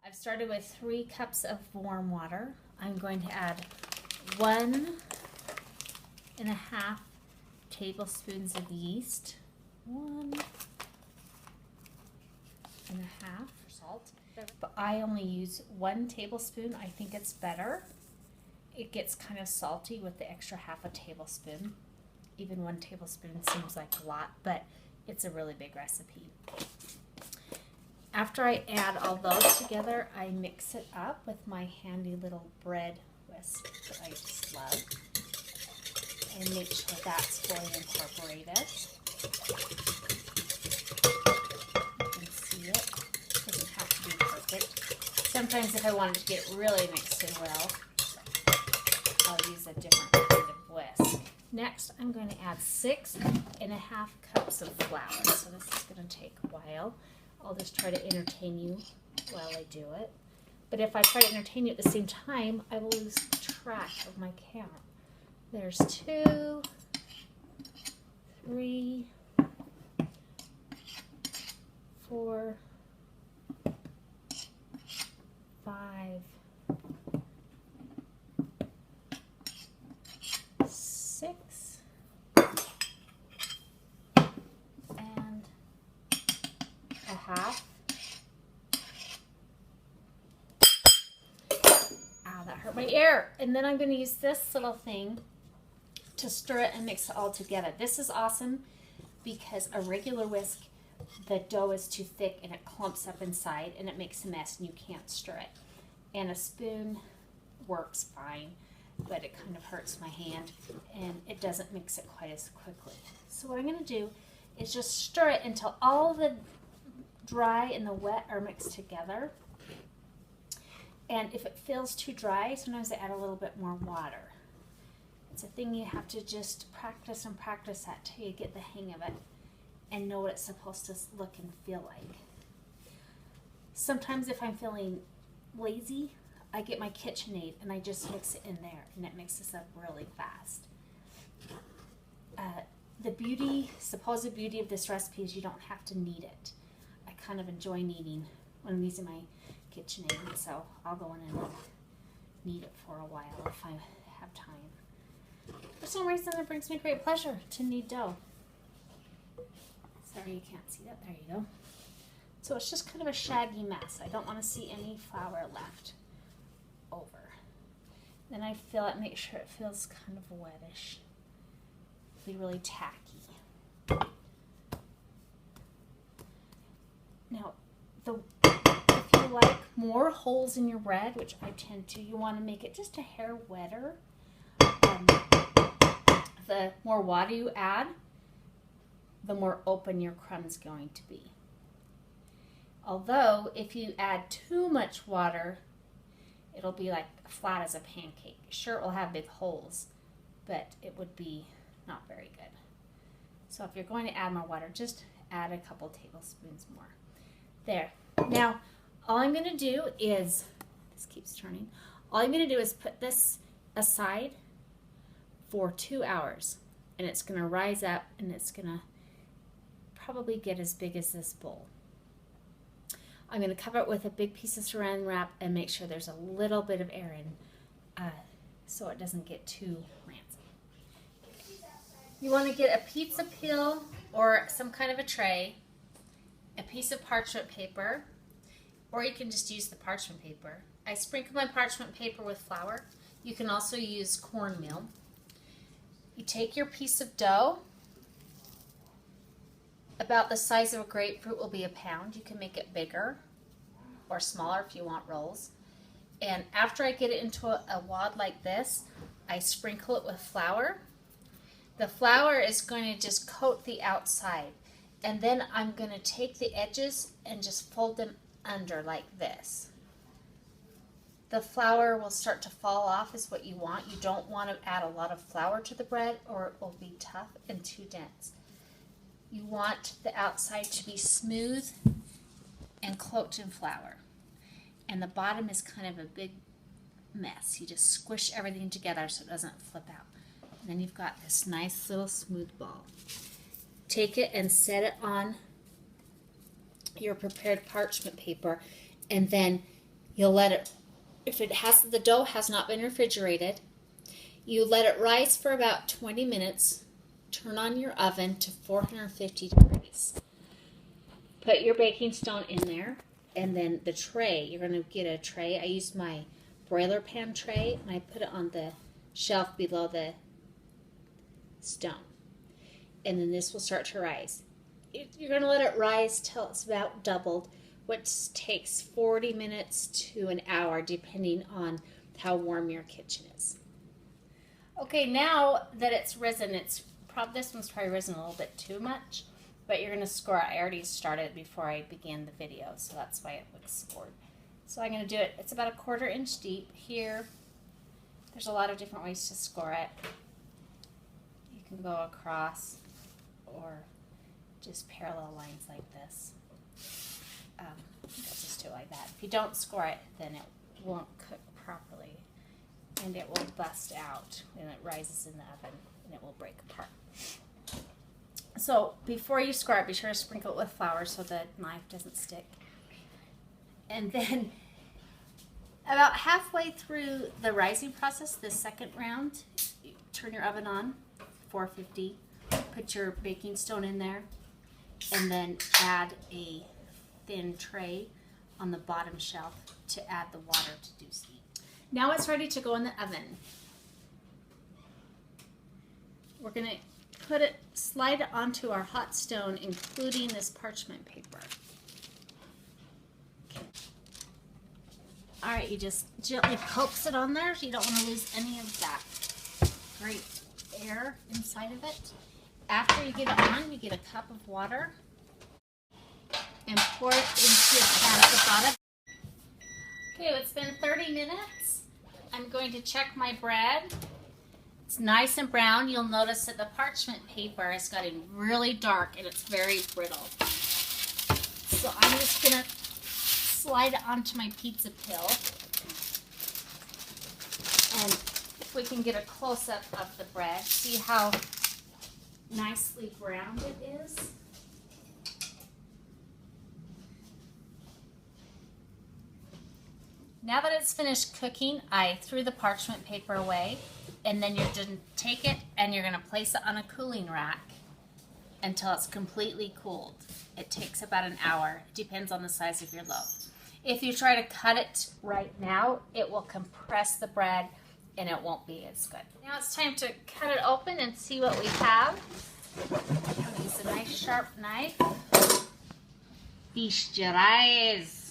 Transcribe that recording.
I've started with 3 cups of warm water. I'm going to add 1.5 tablespoons of yeast. 1.5 salt. But I only use 1 tablespoon. I think it's better. It gets kind of salty with the extra 1/2 tablespoon. Even 1 tablespoon seems like a lot, but it's a really big recipe. After I add all those together, I mix it up with my handy little bread whisk that I just love, and make sure that's fully incorporated. You can see it. It doesn't have to be perfect. Sometimes if I want it to get really mixed in well, I'll use a different kind of whisk. Next, I'm going to add 6.5 cups of flour. So this is going to take a while. I'll just try to entertain you while I do it. But if I try to entertain you at the same time, I will lose track of my count. There's 2, 3, 4, 5, 6, and 1/2. Ow, that hurt my ear. And then I'm going to use this little thing to stir it and mix it all together. This is awesome because a regular whisk, the dough is too thick and it clumps up inside and it makes a mess and you can't stir it. And a spoon works fine, but it kind of hurts my hand and it doesn't mix it quite as quickly. So what I'm going to do is just stir it until all the dry and the wet are mixed together. And if it feels too dry, sometimes I add a little bit more water. It's a thing you have to just practice and practice at till you get the hang of it and know what it's supposed to look and feel like. Sometimes if I'm feeling lazy, I get my KitchenAid and I just mix it in there and it mixes up really fast. The supposed beauty of this recipe is you don't have to knead it. I kind of enjoy kneading when I'm using my KitchenAid, so I'll go in and knead it for a while if I have time. For some reason, it brings me great pleasure to knead dough. Sorry you can't see that. There you go. So it's just kind of a shaggy mess. I don't want to see any flour left over. Then I fill it, make sure it feels kind of wettish. Be really tacky. Now, if you like more holes in your bread, which I tend to, you want to make it just a hair wetter. The more water you add, the more open your crumb's going to be. Although, if you add too much water, it'll be like flat as a pancake. Sure, it will have big holes, but it would be not very good. So if you're going to add more water, just add a couple tablespoons more. There. Now, all I'm going to do is, this keeps turning, all I'm going to do is put this aside for 2 hours. And it's going to rise up and it's going to probably get as big as this bowl. I'm going to cover it with a big piece of saran wrap and make sure there's a little bit of air in so it doesn't get too rancid. You want to get a pizza peel or some kind of a tray, a piece of parchment paper, or you can just use the parchment paper. I sprinkle my parchment paper with flour. You can also use cornmeal. You take your piece of dough, about the size of a grapefruit will be a pound. You can make it bigger or smaller if you want rolls. And after I get it into a wad like this, I sprinkle it with flour. The flour is going to just coat the outside. And then I'm going to take the edges and just fold them under like this. The flour will start to fall off is what you want. You don't want to add a lot of flour to the bread or it will be tough and too dense. You want the outside to be smooth and cloaked in flour. And the bottom is kind of a big mess. You just squish everything together so it doesn't flip out. And then you've got this nice little smooth ball. Take it and set it on your prepared parchment paper and then You'll let it, if the dough has not been refrigerated, you let it rise for about 20 minutes. Turn on your oven to 450 degrees. Put your baking stone in there, and then the tray, you're going to get a tray. I used my broiler pan tray, and I put it on the shelf below the stone. And then this will start to rise. You're going to let it rise till it's about doubled, which takes 40 minutes to an hour, depending on how warm your kitchen is. Okay, now that it's risen, this one's probably risen a little bit too much, but you're going to score it. I already started before I began the video, so that's why it looks scored. So I'm going to do it. It's about a 1/4 inch deep here. There's a lot of different ways to score it. You can go across or just parallel lines like this. Just do it like that. If you don't score it, then it won't cook properly, and it will bust out when it rises in the oven, and it will break apart. So before you score it, be sure to sprinkle it with flour so the knife doesn't stick. And then about halfway through the rising process, the second round, you turn your oven on, 450, put your baking stone in there, and then add a thin tray on the bottom shelf to add the water to do heat. Now it's ready to go in the oven. We're going to slide it onto our hot stone, including this parchment paper. Okay. All right, you just gently coax it on there so you don't want to lose any of that great air inside of it. After you get it on, you get a cup of water and pour it into your pan at the bottom. Okay, it's been 30 minutes. I'm going to check my bread. It's nice and brown. You'll notice that the parchment paper is getting really dark and it's very brittle. So I'm just going to slide it onto my pizza pill. And if we can get a close-up of the bread, see how nicely browned it is. Now that it's finished cooking, I threw the parchment paper away, and then you're going to take it and you're going to place it on a cooling rack until it's completely cooled. It takes about an hour. It depends on the size of your loaf. If you try to cut it right now, it will compress the bread and it won't be as good. Now it's time to cut it open and see what we have. I'm going to use a nice sharp knife. Fish your eyes.